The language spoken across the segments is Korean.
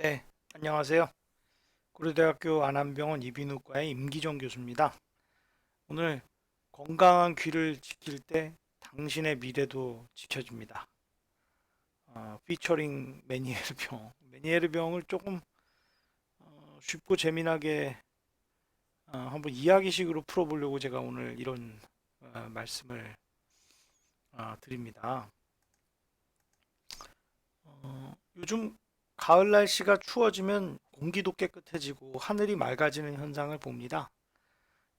네, 안녕하세요. 고려대학교 안암병원 이비인후과의 임기정 교수입니다. 오늘 건강한 귀를 지킬 때 당신의 미래도 지켜집니다. 피처링 메니에르병. 메니에르병을 조금 쉽고 재미나게 한번 이야기식으로 풀어보려고 제가 오늘 이런 말씀을 드립니다. 요즘 가을 날씨가 추워지면 공기도 깨끗해지고 하늘이 맑아지는 현상을 봅니다.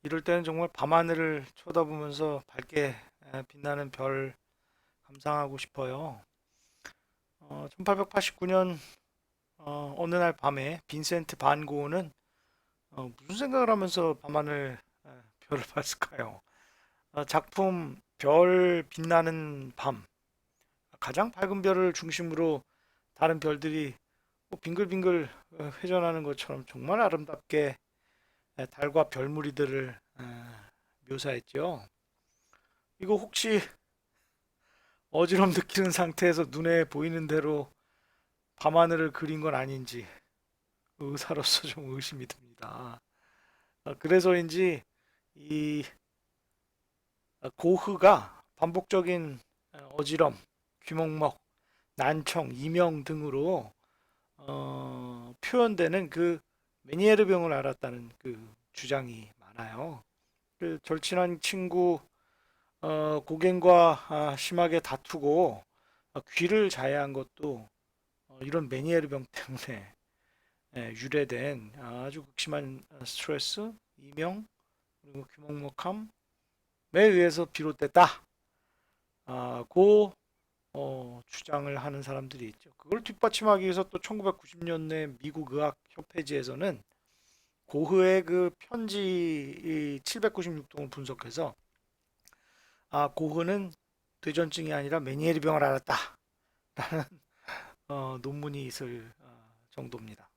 이럴 때는 정말 밤하늘을 쳐다보면서 밝게 빛나는 별 감상하고 싶어요. 1889년 어느 날 밤에 빈센트 반 고흐는 무슨 생각을 하면서 밤하늘 별을 봤을까요? 작품 별 빛나는 밤, 가장 밝은 별을 중심으로 다른 별들이 뭐 빙글빙글 회전하는 것처럼 정말 아름답게 달과 별무리들을 묘사했죠. 이거 혹시 어지럼 느끼는 상태에서 눈에 보이는 대로 밤하늘을 그린 건 아닌지 의사로서 좀 의심이 듭니다. 그래서인지 이 고흐가 반복적인 어지럼, 귀먹먹, 난청, 이명 등으로 표현되는 그 메니에르병을 앓았다는 그 주장이 많아요. 그 절친한 친구 고갱과 심하게 다투고 귀를 자해한 것도 이런 메니에르병 때문에 유래된 아주 극심한 스트레스, 이명, 그리고 귀먹먹함에 의해서 비롯됐다. 주장을 하는 사람들이 있죠. 그걸 뒷받침하기 위해서 또 1990년대 미국 의학협회지에서는 고흐의 그 편지 796통을 분석해서 고흐는 뇌전증이 아니라 메니에르병을 앓았다. 논문이 있을 정도입니다.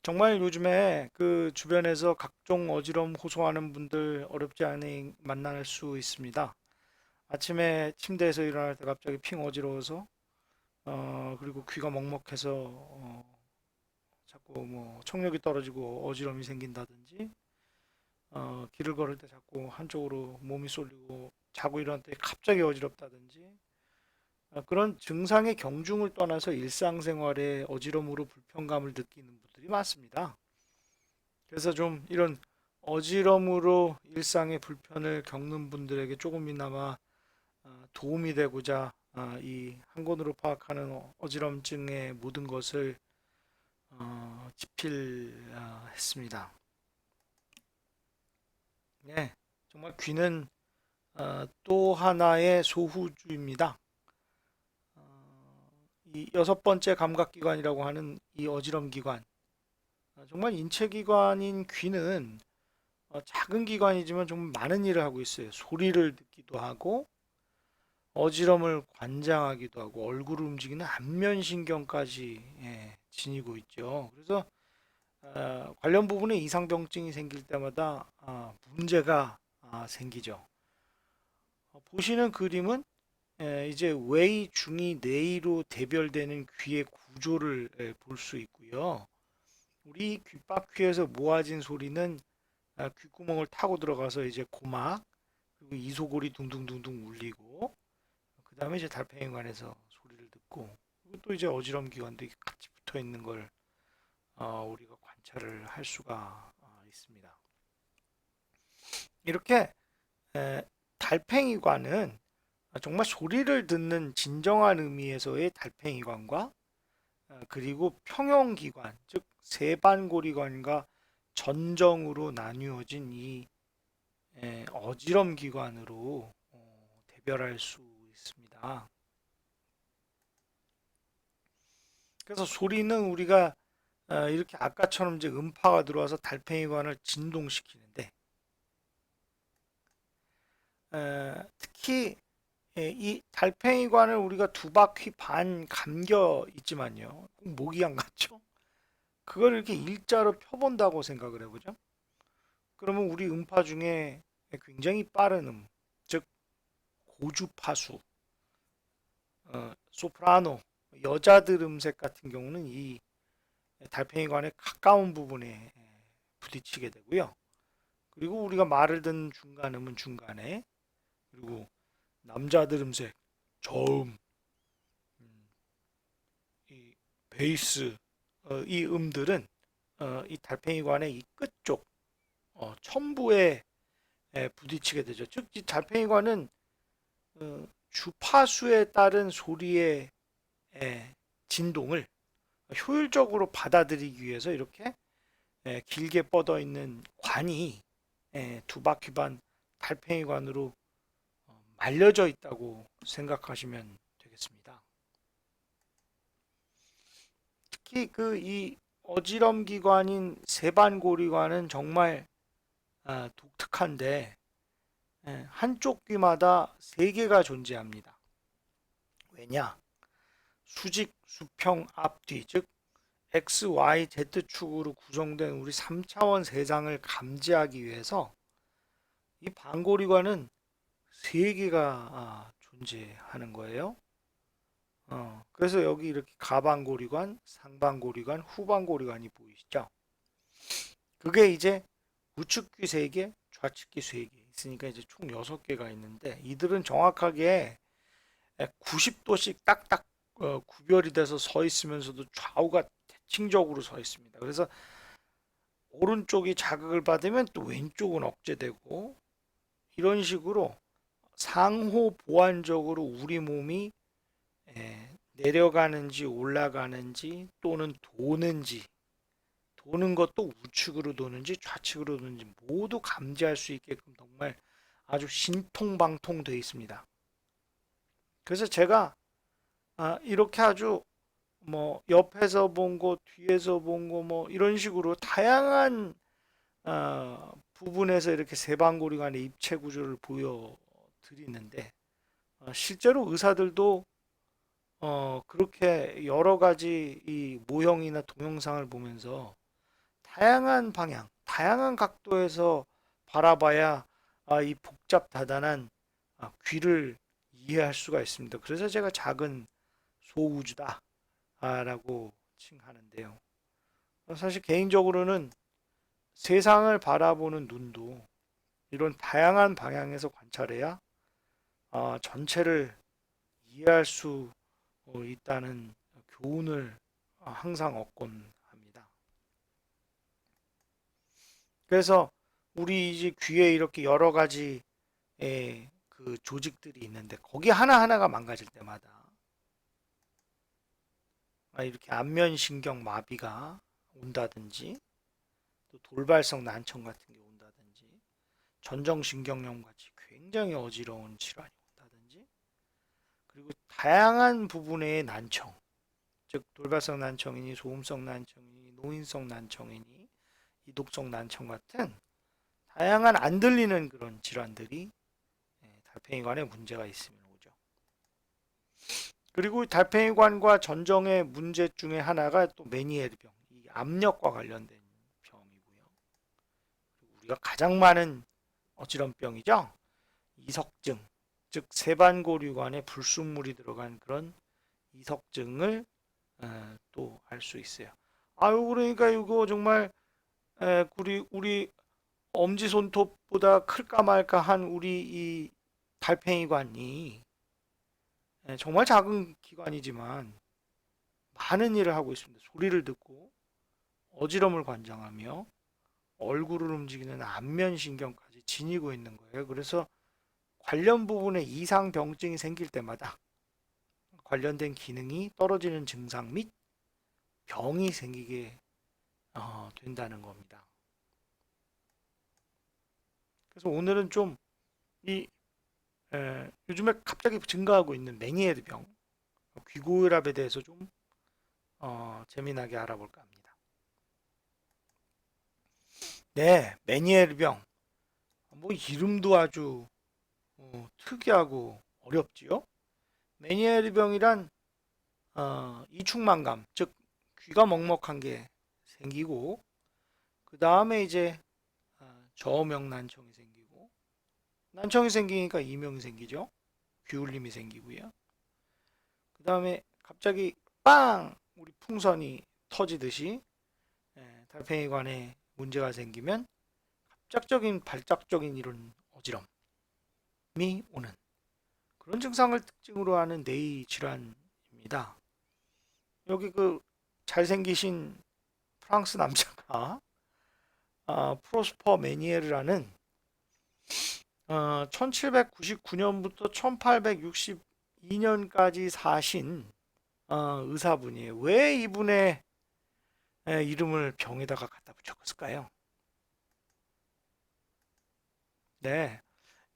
정말 요즘에 그 주변에서 각종 어지러움 호소하는 분들 어렵지 않이 만날 수 있습니다. 아침에 침대에서 일어날 때 갑자기 핑 어지러워서 그리고 귀가 먹먹해서 자꾸 뭐 청력이 떨어지고 어지러움이 생긴다든지 길을 걸을 때 자꾸 한쪽으로 몸이 쏠리고 자고 일어날 때 갑자기 어지럽다든지 그런 증상의 경중을 떠나서 일상생활에 어지러움으로 불편감을 느끼는 분들이 많습니다. 그래서 좀 이런 어지럼으로 일상의 불편을 겪는 분들에게 조금이나마 도움이 되고자 이 한 권으로 파악하는 어지럼증의 모든 것을 집필했습니다. 네, 정말 귀는 또 하나의 소후주입니다. 이 여섯 번째 감각기관이라고 하는 이 어지럼 기관, 정말 인체 기관인 귀는 작은 기관이지만 좀 많은 일을 하고 있어요. 소리를 듣기도 하고 어지럼을 관장하기도 하고 얼굴을 움직이는 안면신경까지 지니고 있죠. 그래서 관련 부분에 이상병증이 생길 때마다 문제가 생기죠. 보시는 그림은 이제 외이, 중이, 내이로 대별되는 귀의 구조를 볼 수 있고요. 우리 귓바퀴에서 모아진 소리는 귓구멍을 타고 들어가서 이제 고막, 그리고 이소골이 둥둥둥둥 울리고 그 다음에 이제 달팽이관에서 소리를 듣고 그리고 또 이제 어지럼 기관도 같이 붙어 있는 걸 우리가 관찰을 할 수가 있습니다. 이렇게 달팽이관은 정말 소리를 듣는 진정한 의미에서의 달팽이관과 그리고 평형기관, 즉 세반고리관과 전정으로 나뉘어진 이 어지럼 기관으로 대별할 수 있습니다. 그래서 소리는 우리가 이렇게 아까처럼 이제 음파가 들어와서 달팽이관을 진동시키는데 특히 이 달팽이관을 우리가 두 바퀴 반 감겨 있지만요. 꼭 목이 안 갔죠? 그걸 이렇게 일자로 펴본다고 생각을 해보죠. 그러면 우리 음파 중에 굉장히 빠른 즉 고주파수, 소프라노, 여자들 음색 같은 경우는 이 달팽이관의 가까운 부분에 부딪히게 되고요. 그리고 우리가 말을 듣는 중간음은 중간에, 그리고 남자들 음색, 저음, 음, 이 베이스, 이 음들은 이 달팽이관의 이 끝쪽, 첨부에 부딪히게 되죠. 즉, 이 달팽이관은 주파수에 따른 소리의 진동을 효율적으로 받아들이기 위해서 이렇게 길게 뻗어 있는 관이 두 바퀴 반 달팽이관으로 말려져 있다고 생각하시면 되겠습니다. 특히 그 이 어지럼 기관인 세반고리관은 정말 독특한데 한쪽 귀마다 세 개가 존재합니다. 왜냐? 수직, 수평, 앞뒤, 즉 X, Y, Z축으로 구성된 우리 3차원 세상을 감지하기 위해서 이 반고리관은 세 개가 존재하는 거예요. 그래서 여기 이렇게 가반고리관, 상반고리관, 후반고리관이 보이시죠? 그게 이제 우측귀 3개, 좌측귀 3개 있으니까 이제 총 6개가 있는데 이들은 정확하게 90도씩 딱딱 구별이 돼서 서 있으면서도 좌우가 대칭적으로 서 있습니다. 그래서 오른쪽이 자극을 받으면 또 왼쪽은 억제되고 이런 식으로 상호 보완적으로 우리 몸이 내려가는지 올라가는지 또는 도는 것도 우측으로 도는지 좌측으로 도는지 모두 감지할 수 있게끔 정말 아주 신통방통 되어 있습니다. 그래서 제가 이렇게 아주 뭐 옆에서 본 거, 뒤에서 본 거 뭐 이런 식으로 다양한 부분에서 이렇게 세방고리관의 입체 구조를 보여드리는데 실제로 의사들도 그렇게 여러 가지 이 모형이나 동영상을 보면서 다양한 방향, 다양한 각도에서 바라봐야 이 복잡다단한 귀를 이해할 수가 있습니다. 그래서 제가 작은 소우주다 라고 칭하는데요. 사실 개인적으로는 세상을 바라보는 눈도 이런 다양한 방향에서 관찰해야 전체를 이해할 수 있다는 교훈을 항상 얻곤 합니다. 그래서 우리 이제 귀에 이렇게 여러 가지 그 조직들이 있는데 거기 하나하나가 망가질 때마다 이렇게 안면신경 마비가 온다든지 또 돌발성 난청 같은 게 온다든지 전정신경염 같이 굉장히 어지러운 질환이 온다든지 그리고 다양한 부분의 난청 즉 돌발성 난청이니 소음성 난청이니 노인성 난청이니 이독성 난청 같은 다양한 안 들리는 그런 질환들이 달팽이관에 문제가 있으면 오죠. 그리고 달팽이관과 전정의 문제 중에 하나가 또 메니에르병, 이 압력과 관련된 병이고요. 그리고 우리가 가장 많은 어지럼병이죠. 이석증, 즉 세반고류관에 불순물이 들어간 그런 이석증을 또 알 수 있어요. 아유 그러니까 이거 정말 우리 엄지 손톱보다 클까 말까 한 우리 이 달팽이관이 정말 작은 기관이지만 많은 일을 하고 있습니다. 소리를 듣고 어지럼을 관장하며 얼굴을 움직이는 안면신경까지 지니고 있는 거예요. 그래서 관련 부분에 이상 병증이 생길 때마다 관련된 기능이 떨어지는 증상 및 병이 생기게 된다는 겁니다. 그래서 오늘은 좀 이 요즘에 갑자기 증가하고 있는 메니에르 병, 귀고혈압에 대해서 좀 재미나게 알아볼까 합니다. 네, 메니에르 병. 뭐 이름도 아주 특이하고 어렵지요. 메니에르 병이란 이충만감, 즉 귀가 먹먹한 게 생기고 그 다음에 이제 저음형 난청이 생기고 난청이 생기니까 이명이 생기죠. 귀울림이 생기고요. 그 다음에 갑자기 빵 우리 풍선이 터지듯이 달팽이관에 문제가 생기면 갑작적인 발작적인 이런 어지럼이 오는 그런 증상을 특징으로 하는 뇌의 질환입니다. 여기 그 잘생기신 프랑스 남자가 프로스퍼 메니에르라는 1799년부터 1862년까지 사신 의사분이에요. 왜 이분의 이름을 병에다가 갖다 붙였을까요? 네,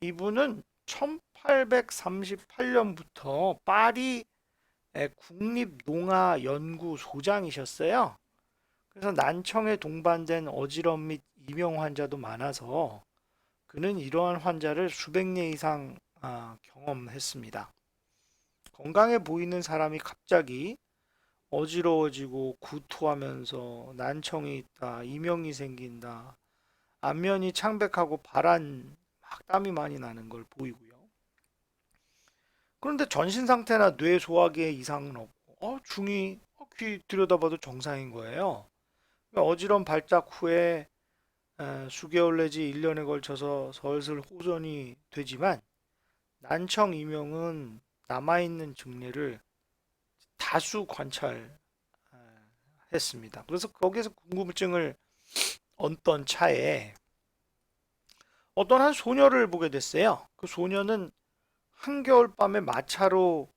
이분은 1838년부터 파리 국립농아연구소장이셨어요. 그래서 난청에 동반된 어지럼 및 이명 환자도 많아서 그는 이러한 환자를 수백 년 이상 경험했습니다. 건강해 보이는 사람이 갑자기 어지러워지고 구토하면서 난청이 있다, 이명이 생긴다, 안면이 창백하고 막 땀이 많이 나는 걸 보이고요. 그런데 전신 상태나 뇌 소화기에 이상은 없고, 중이 귀 들여다봐도 정상인 거예요. 그러니까 어지럼 발작 후에 수개월 내지 1년에 걸쳐서 슬슬 호전이 되지만 난청 이명은 남아있는 증례를 다수 관찰했습니다. 그래서 거기에서 궁금증을 얻던 차에 어떤 한 소녀를 보게 됐어요. 그 소녀는 한겨울 밤에 마차로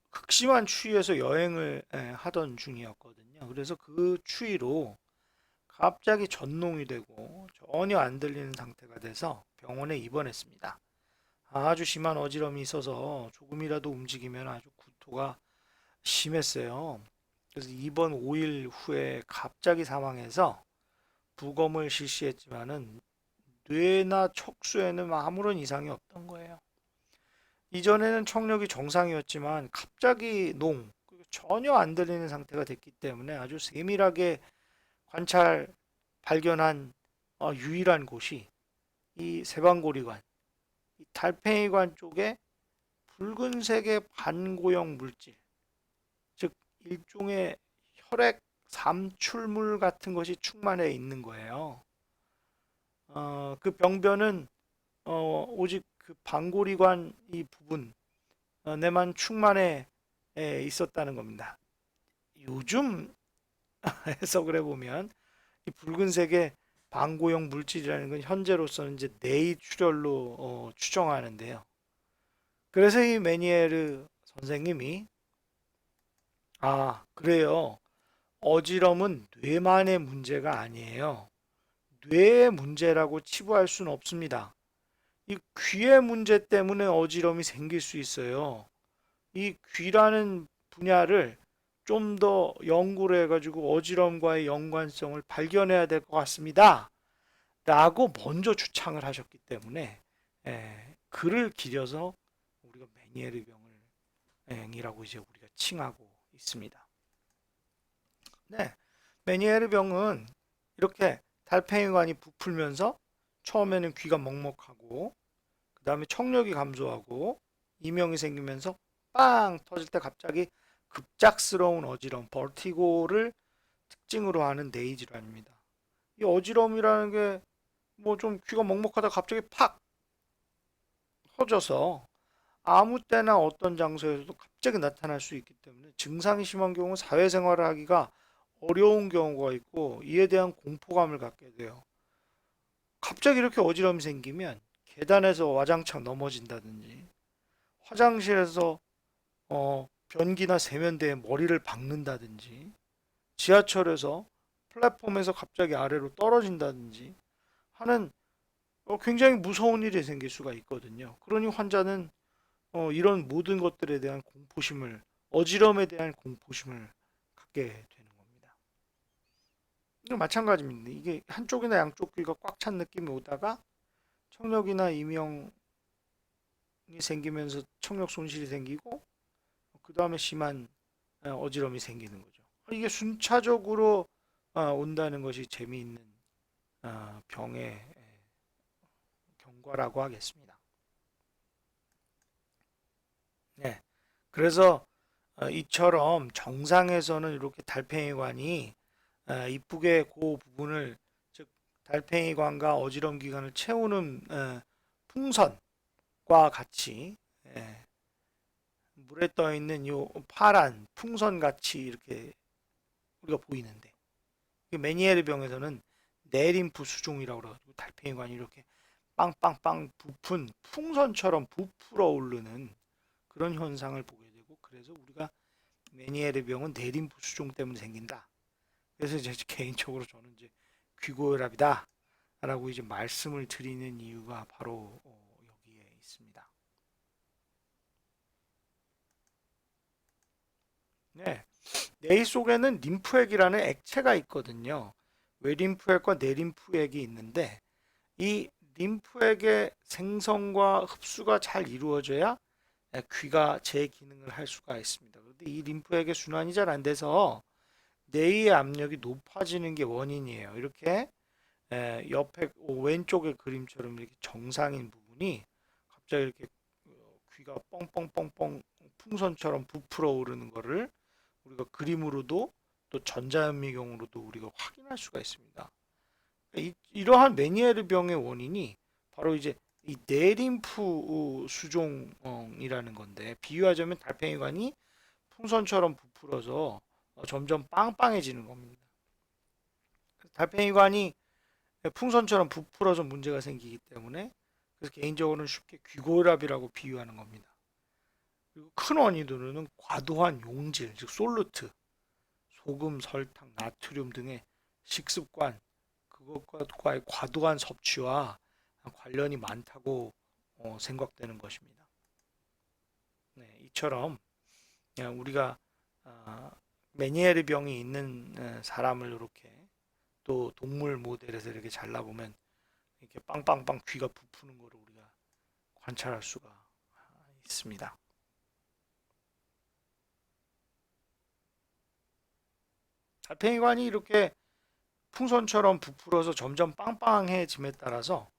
극심한 추위에서 여행을 하던 중이었거든요. 그래서 그 추위로 갑자기 전농이 되고 전혀 안 들리는 상태가 돼서 병원에 입원했습니다. 아주 심한 어지럼이 있어서 조금이라도 움직이면 아주 구토가 심했어요. 그래서 입원 5일 후에 갑자기 사망해서 부검을 실시했지만은 뇌나 척수에는 아무런 이상이 없던 거예요. 이전에는 청력이 정상이었지만 갑자기 전혀 안 들리는 상태가 됐기 때문에 아주 세밀하게 발견한 유일한 곳이 이 세방고리관, 이 달팽이관 쪽에 붉은색의 반고형 물질, 즉 일종의 혈액 삼출물 같은 것이 충만해 있는 거예요. 그 병변은 오직 그 반고리관 이 부분 내만 충만해 있었다는 겁니다. 요즘 해석을 해보면 이 붉은색의 방고형 물질이라는 건 현재로서는 이제 뇌의 출혈로 추정하는데요. 그래서 이 메니에르 선생님이 그래요. 어지럼은 뇌만의 문제가 아니에요. 뇌의 문제라고 치부할 수는 없습니다. 이 귀의 문제 때문에 어지럼이 생길 수 있어요. 이 귀라는 분야를 좀 더 연구를 해가지고 어지럼과의 연관성을 발견해야 될 것 같습니다. 라고 먼저 주창을 하셨기 때문에 그를 기려서 우리가 메니에르 병이라고 이제 우리가 칭하고 있습니다. 네, 메니에르 병은 이렇게 달팽이관이 부풀면서 처음에는 귀가 먹먹하고 그 다음에 청력이 감소하고 이명이 생기면서 빵 터질 때 갑자기 급작스러운 어지럼, 버티고를 특징으로 하는 뇌의 질환입니다. 이 어지럼이라는 게 뭐 좀 귀가 먹먹하다 갑자기 팍 터져서 아무 때나 어떤 장소에서도 갑자기 나타날 수 있기 때문에 증상이 심한 경우 사회생활을 하기가 어려운 경우가 있고 이에 대한 공포감을 갖게 돼요. 갑자기 이렇게 어지럼이 생기면 계단에서 와장창 넘어진다든지 화장실에서 변기나 세면대에 머리를 박는다든지 지하철에서 플랫폼에서 갑자기 아래로 떨어진다든지 하는 굉장히 무서운 일이 생길 수가 있거든요. 그러니 환자는 이런 모든 것들에 대한 어지럼에 대한 공포심을 갖게 되는 겁니다. 이건 마찬가지입니다. 이게 한쪽이나 양쪽 귀가 꽉 찬 느낌이 오다가 청력이나 이명이 생기면서 청력 손실이 생기고 그 다음에 심한 어지럼이 생기는 거죠. 이게 순차적으로 온다는 것이 재미있는 병의 경과라고 하겠습니다. 네. 그래서 이처럼 정상에서는 이렇게 달팽이관이 이쁘게 그 부분을, 즉 달팽이관과 어지럼기관을 채우는 풍선과 같이, 예, 물에 떠 있는 요 파란 풍선 같이 이렇게 우리가 보이는데, 메니에르 병에서는 내림프 수종이라고 그래가지고 달팽이관이 이렇게 빵빵빵 부푼 풍선처럼 부풀어 오르는 그런 현상을 보게 되고, 그래서 우리가 메니에르 병은 내림프 수종 때문에 생긴다. 그래서 이제 개인적으로 저는 이제 귀고혈압이다 라고 이제 말씀을 드리는 이유가 바로 여기에 있습니다. 네. 뇌 속에는 림프액이라는 액체가 있거든요. 외림프액과 내림프액이 있는데, 이 림프액의 생성과 흡수가 잘 이루어져야 귀가 제 기능을 할 수가 있습니다. 그런데 이 림프액의 순환이 잘 안 돼서 뇌의 압력이 높아지는 게 원인이에요. 이렇게 옆에 왼쪽의 그림처럼 이렇게 정상인 부분이 갑자기 이렇게 귀가 뻥뻥뻥뻥 풍선처럼 부풀어 오르는 거를 우리가 그림으로도 또 전자현미경으로도 우리가 확인할 수가 있습니다. 이러한 메니에르 병의 원인이 바로 이제 이 내림프 수종이라는 건데, 비유하자면 달팽이관이 풍선처럼 부풀어서 점점 빵빵해지는 겁니다. 달팽이관이 풍선처럼 부풀어서 문제가 생기기 때문에, 그래서 개인적으로는 쉽게 귀고혈압이라고 비유하는 겁니다. 그리고 큰 원인으로는 과도한 용질, 즉 솔루트, 소금, 설탕, 나트륨 등의 식습관, 그것과의 과도한 섭취와 관련이 많다고 생각되는 것입니다. 네, 이처럼 우리가 메니에르 병이 있는 사람을 이렇게 또 동물 모델에서 이렇게 잘라보면 이렇게 빵빵빵 귀가 부푸는 것을 우리가 관찰할 수가 있습니다. 달팽이관이 이렇게 풍선처럼 부풀어서 점점 빵빵해짐에 따라서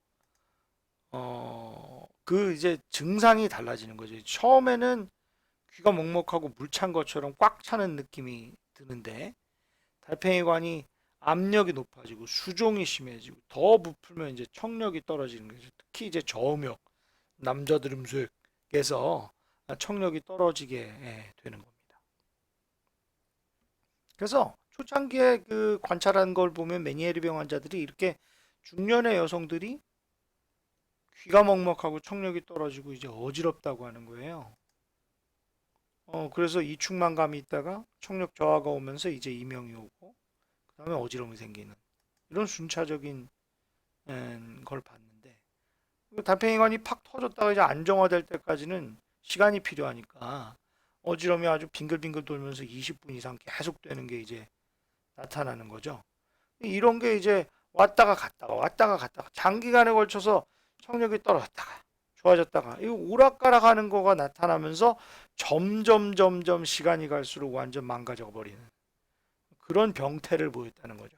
그 이제 증상이 달라지는 거죠. 처음에는 귀가 먹먹하고 물 찬 것처럼 꽉 차는 느낌이 드는데, 달팽이관이 압력이 높아지고 수종이 심해지고 더 부풀면 이제 청력이 떨어지는 거죠. 특히 이제 저음역, 남자들 음색에서 청력이 떨어지게 되는 겁니다. 그래서 초창기에 그 관찰한 걸 보면 메니에르병 환자들이 이렇게 중년의 여성들이 귀가 먹먹하고 청력이 떨어지고 이제 어지럽다고 하는 거예요. 그래서 이충만감이 있다가 청력 저하가 오면서 이제 이명이 오고 그다음에 어지러움이 생기는 이런 순차적인 걸 봤는데, 달팽이관이 팍 터졌다가 이제 안정화될 때까지는 시간이 필요하니까 어지러움이 아주 빙글빙글 돌면서 20분 이상 계속 되는 게 이제 나타나는 거죠. 이런 게 이제 왔다가 갔다가 장기간에 걸쳐서 청력이 떨어졌다가 좋아졌다가 이 오락가락 하는 거가 나타나면서 점점 시간이 갈수록 완전 망가져 버리는 그런 병태를 보였다는 거죠.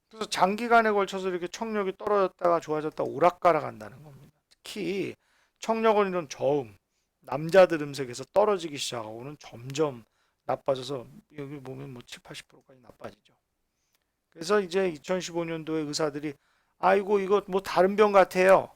그래서 장기간에 걸쳐서 이렇게 청력이 떨어졌다가 좋아졌다 오락가락 한다는 겁니다. 특히 청력은 이런 저음, 남자들 음색에서 떨어지기 시작하고는 점점 나빠져서 여기 보면 뭐 7, 80%까지 나빠지죠. 그래서 이제 2015년도에 의사들이 아이고 이거 뭐 다른 병 같아요.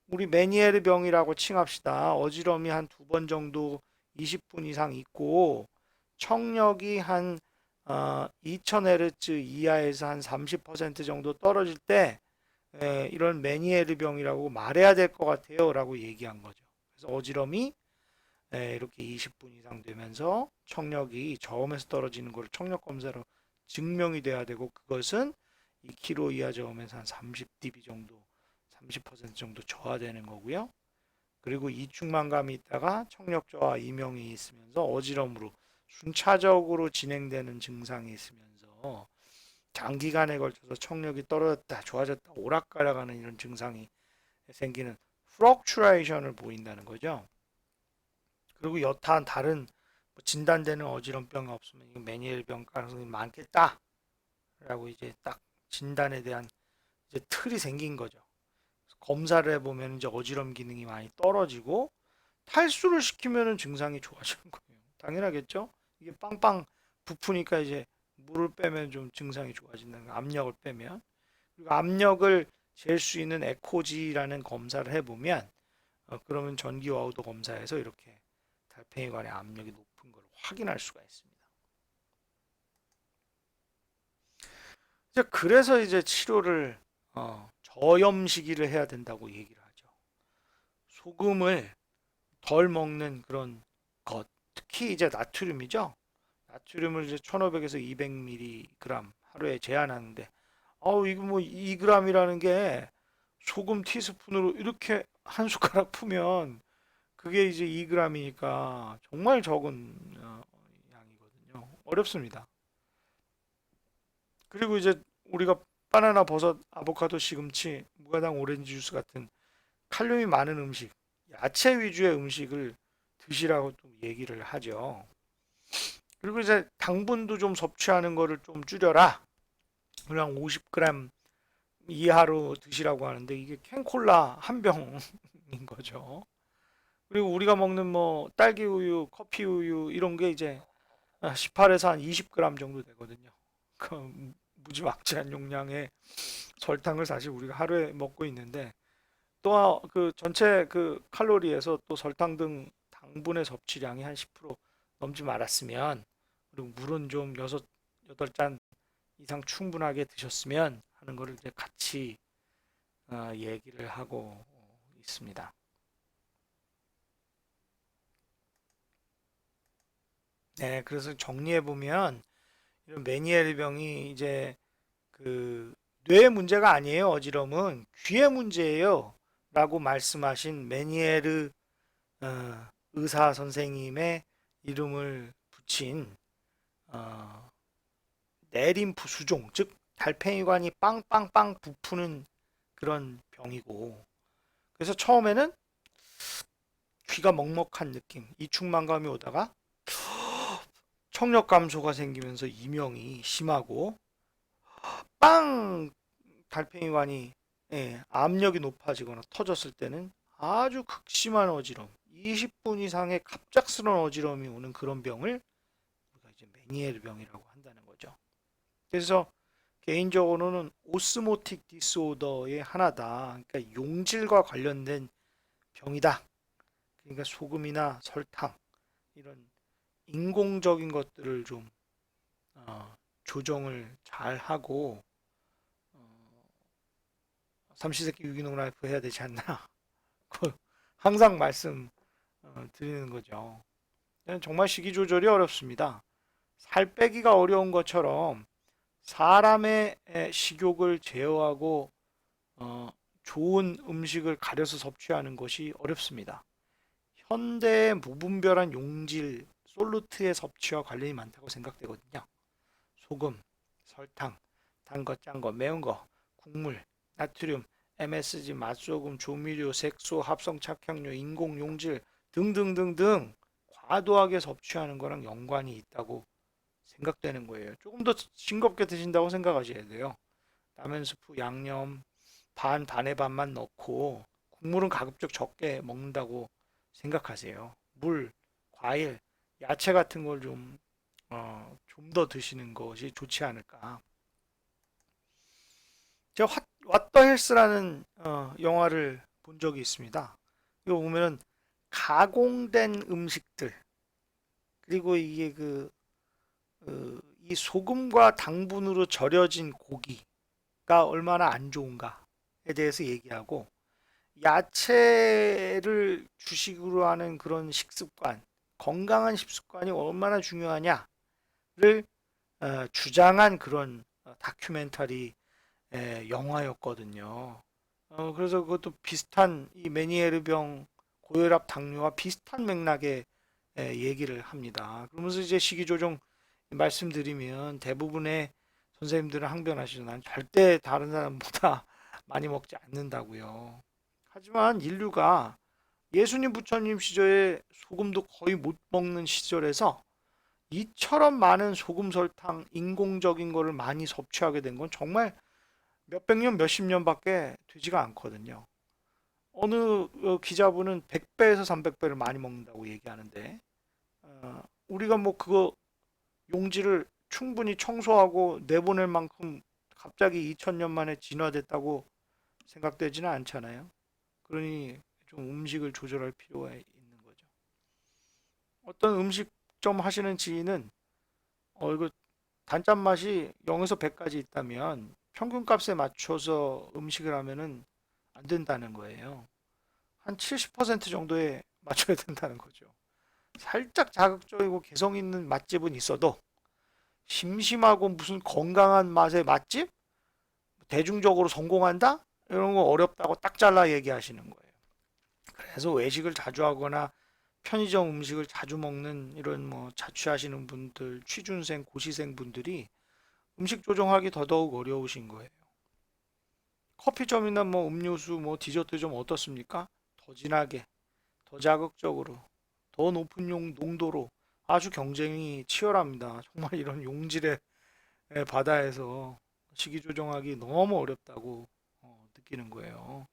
우리 메니에르 병이라고 칭합시다. 어지러움이 한 두 번 정도 20분 이상 있고 청력이 한 2000Hz 이하에서 한 30% 정도 떨어질 때 이런 메니에르 병이라고 말해야 될 것 같아요 라고 얘기한 거죠. 그래서 어지러움이 이렇게 20분 이상 되면서 청력이 저음에서 떨어지는 걸 청력 검사로 증명이 돼야 되고, 그것은 2kg 이하 저음에서 한 30dB 정도, 30% 정도 저하되는 거고요. 그리고 이충만감이 있다가 청력 저하 이명이 있으면서 어지럼으로 순차적으로 진행되는 증상이 있으면서 장기간에 걸쳐서 청력이 떨어졌다, 좋아졌다, 오락가락하는 이런 증상이 생기는 플럭츄레이션을 보인다는 거죠. 그리고 여타한 다른 진단되는 어지럼병이 없으면 이거 메니엘병 가능성이 많겠다라고 이제 딱 진단에 대한 이제 틀이 생긴 거죠. 검사를 해보면 이제 어지럼 기능이 많이 떨어지고 탈수를 시키면은 증상이 좋아지는 거예요. 당연하겠죠? 이게 빵빵 부푸니까 이제 물을 빼면 좀 증상이 좋아진다는 거, 압력을 빼면. 그리고 압력을 잴 수 있는 에코지라는 검사를 해보면 그러면 전기와우도 검사에서 이렇게 달팽이관의 압력이 높은 걸 확인할 수가 있습니다. 이제 그래서 이제 치료를 저염식이를 해야 된다고 얘기를 하죠. 소금을 덜 먹는 그런 것, 특히 이제 나트륨이죠. 나트륨을 이제 1500에서 200mg 하루에 제한하는데, 이거 뭐 2g이라는 게 소금 티스푼으로 이렇게 한 숟가락 푸면 그게 이제 2g이니까 정말 적은 양이거든요. 어렵습니다. 그리고 이제 우리가 바나나, 버섯, 아보카도, 시금치, 무가당, 오렌지 주스 같은 칼륨이 많은 음식, 야채 위주의 음식을 드시라고 또 얘기를 하죠. 그리고 이제 당분도 좀 섭취하는 거를 좀 줄여라. 그냥 50g 이하로 드시라고 하는데 이게 캔콜라 한 병인 거죠. 그리고 우리가 먹는 뭐 딸기 우유, 커피 우유 이런 게 이제 18에서 한 20g 정도 되거든요. 그 무지막지한 용량의 설탕을 사실 우리가 하루에 먹고 있는데 또 그 전체 그 칼로리에서 또 설탕 등 당분의 섭취량이 한 10% 넘지 말았으면 그리고 물은 좀 8잔 이상 충분하게 드셨으면 하는 거를 이제 같이 얘기를 하고 있습니다. 네, 그래서 정리해 보면 이런 메니에르 병이 이제 그 뇌의 문제가 아니에요. 어지럼은 귀의 문제예요. 라고 말씀하신 메니에르 의사 선생님의 이름을 붙인 어, 내림프 수종, 즉 달팽이관이 빵빵빵 부푸는 그런 병이고, 그래서 처음에는 귀가 먹먹한 느낌, 이충만감이 오다가 청력 감소가 생기면서 이명이 심하고 빵 달팽이관이 압력이 높아지거나 터졌을 때는 아주 극심한 어지럼, 20분 이상의 갑작스러운 어지럼이 오는 그런 병을 우리가 이제 메니에르 병이라고 한다는 거죠. 그래서 개인적으로는 오스모틱 디스오더의 하나다. 그러니까 용질과 관련된 병이다. 그러니까 소금이나 설탕 이런 인공적인 것들을 좀 조정을 잘 하고 삼시세끼 유기농 라이프 해야 되지 않나. 항상 말씀 드리는 거죠. 정말 식이 조절이 어렵습니다. 살 빼기가 어려운 것처럼 사람의 식욕을 제어하고 어, 좋은 음식을 가려서 섭취하는 것이 어렵습니다. 현대의 무분별한 용질, 솔루트의 섭취와 관련이 많다고 생각되거든요. 소금, 설탕, 단 거, 짠 거, 매운 거, 국물, 나트륨, MSG, 맛소금, 조미료, 색소, 합성 착향료, 인공 용질 등등등등 과도하게 섭취하는 거랑 연관이 있다고 생각되는 거예요. 조금 더 싱겁게 드신다고 생각하셔야 돼요. 라면 스프 양념 반 반의 반만 넣고 국물은 가급적 적게 먹는다고 생각하세요. 물, 과일, 야채 같은 걸 좀 더 드시는 것이 좋지 않을까. 제가 왓더 헬스라는 영화를 본 적이 있습니다. 이거 보면은 가공된 음식들 그리고 이게 이 소금과 당분으로 절여진 고기가 얼마나 안 좋은가에 대해서 얘기하고 야채를 주식으로 하는 그런 식습관, 건강한 식습관이 얼마나 중요하냐를 주장한 그런 다큐멘터리 영화였거든요. 그래서 그것도 비슷한 이 메니에르병 고혈압 당뇨와 비슷한 맥락의 얘기를 합니다. 그러면서 이제 식이조정 말씀드리면 대부분의 선생님들은 항변하시죠. 난 절대 다른 사람보다 많이 먹지 않는다고요. 하지만 인류가 예수님 부처님 시절에 소금도 거의 못 먹는 시절에서 이처럼 많은 소금 설탕 인공적인 거를 많이 섭취하게 된 건 정말 몇백 년, 몇십 년밖에 되지가 않거든요. 어느 기자분은 100배에서 300배를 많이 먹는다고 얘기하는데 우리가 뭐 그거 용지를 충분히 청소하고 내보낼 만큼 갑자기 2000년 만에 진화됐다고 생각되지는 않잖아요. 그러니 좀 음식을 조절할 필요가 있는 거죠. 어떤 음식점 하시는 지인은 이거 단짠 맛이 0에서 100까지 있다면 평균값에 맞춰서 음식을 하면은 안 된다는 거예요. 한 70% 정도에 맞춰야 된다는 거죠. 살짝 자극적이고 개성 있는 맛집은 있어도 심심하고 무슨 건강한 맛의 맛집? 대중적으로 성공한다? 이런 거 어렵다고 딱 잘라 얘기하시는 거예요. 그래서 외식을 자주 하거나 편의점 음식을 자주 먹는 이런 뭐 자취하시는 분들, 취준생, 고시생 분들이 음식 조정하기 더더욱 어려우신 거예요. 커피점이나 뭐 음료수, 뭐 디저트 좀 어떻습니까? 더 진하게, 더 자극적으로, 더 높은 농도로 아주 경쟁이 치열합니다. 정말 이런 용질의 바다에서 식이 조정하기 너무 어렵다고 느끼는 거예요.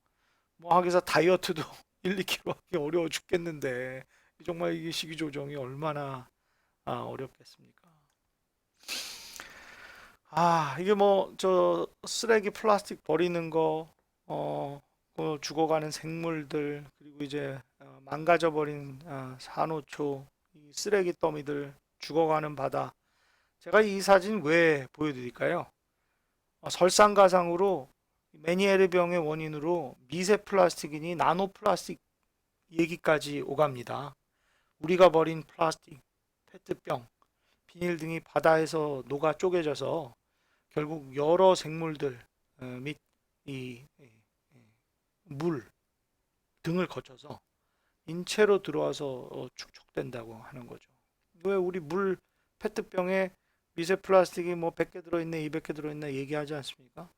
뭐 하기사 다이어트도 1, 2kg 하기 어려워 죽겠는데 정말 이게 식이 조정이 얼마나 어렵겠습니까? 이게 뭐 저 쓰레기 플라스틱 버리는 거, 그 죽어가는 생물들, 그리고 이제 망가져 버린 산호초, 이 쓰레기 더미들, 죽어가는 바다. 제가 이 사진 왜 보여드릴까요? 설상가상으로 메니에르병의 원인으로 미세 플라스틱이니 나노 플라스틱 얘기까지 오갑니다. 우리가 버린 플라스틱, 페트병, 비닐 등이 바다에서 녹아 쪼개져서 결국 여러 생물들 및이 물 등을 거쳐서 인체로 들어와서 축적된다고 하는 거죠. 왜 우리 물 페트병에 미세 플라스틱이 뭐 100개 들어있네, 200개 들어있네 얘기하지 않습니까?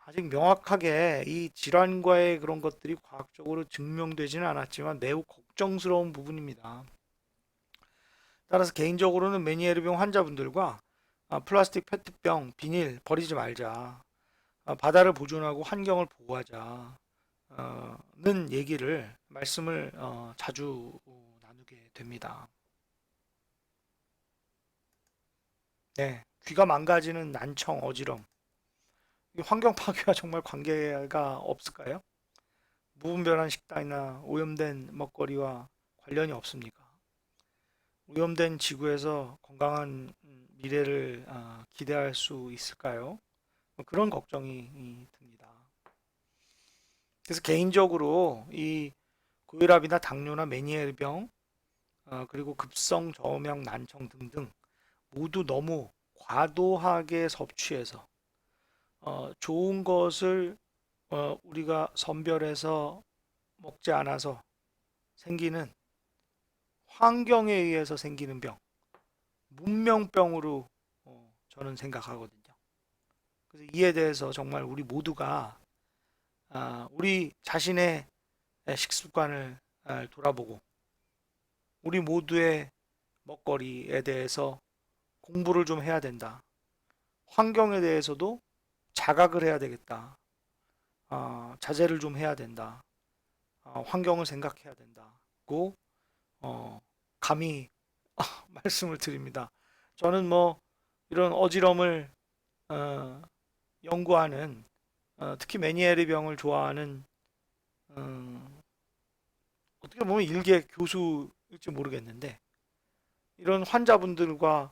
아직 명확하게 이 질환과의 그런 것들이 과학적으로 증명되지는 않았지만 매우 걱정스러운 부분입니다. 따라서 개인적으로는 메니에르병 환자분들과 플라스틱 페트병, 비닐 버리지 말자. 바다를 보존하고 환경을 보호하자. 는 얘기를 말씀을 자주 나누게 됩니다. 네, 귀가 망가지는 난청, 어지럼. 이 환경 파괴와 정말 관계가 없을까요? 무분별한 식단이나 오염된 먹거리와 관련이 없습니까? 오염된 지구에서 건강한 미래를 기대할 수 있을까요? 뭐 그런 걱정이 듭니다. 그래서 개인적으로 이 고혈압이나 당뇨나 메니에르병 그리고 급성 저음형 난청 등등 모두 너무 과도하게 섭취해서 좋은 것을 우리가 선별해서 먹지 않아서 생기는 환경에 의해서 생기는 병, 문명병으로 저는 생각하거든요. 그래서 이에 대해서 정말 우리 모두가 우리 자신의 식습관을 돌아보고 우리 모두의 먹거리에 대해서 공부를 좀 해야 된다. 환경에 대해서도 자각을 해야 되겠다. 자제를 좀 해야 된다. 환경을 생각해야 된다고 감히 말씀을 드립니다. 저는 뭐 이런 어지럼을 어, 연구하는 특히 메니에르 병을 좋아하는 어떻게 보면 일개 교수일지 모르겠는데 이런 환자분들과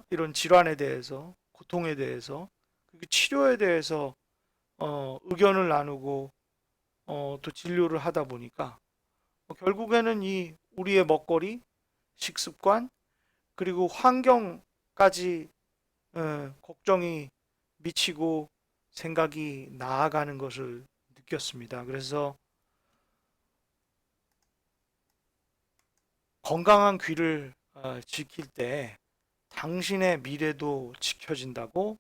이런 질환에 대해서 고통에 대해서 그리고 치료에 대해서 의견을 나누고 또 진료를 하다 보니까 결국에는 이 우리의 먹거리, 식습관 그리고 환경까지 걱정이 미치고 생각이 나아가는 것을 느꼈습니다. 그래서 건강한 귀를 지킬 때 당신의 미래도 지켜진다고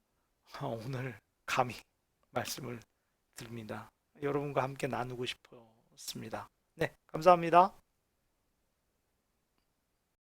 오늘 감히 말씀을 드립니다. 여러분과 함께 나누고 싶었습니다. 네, 감사합니다.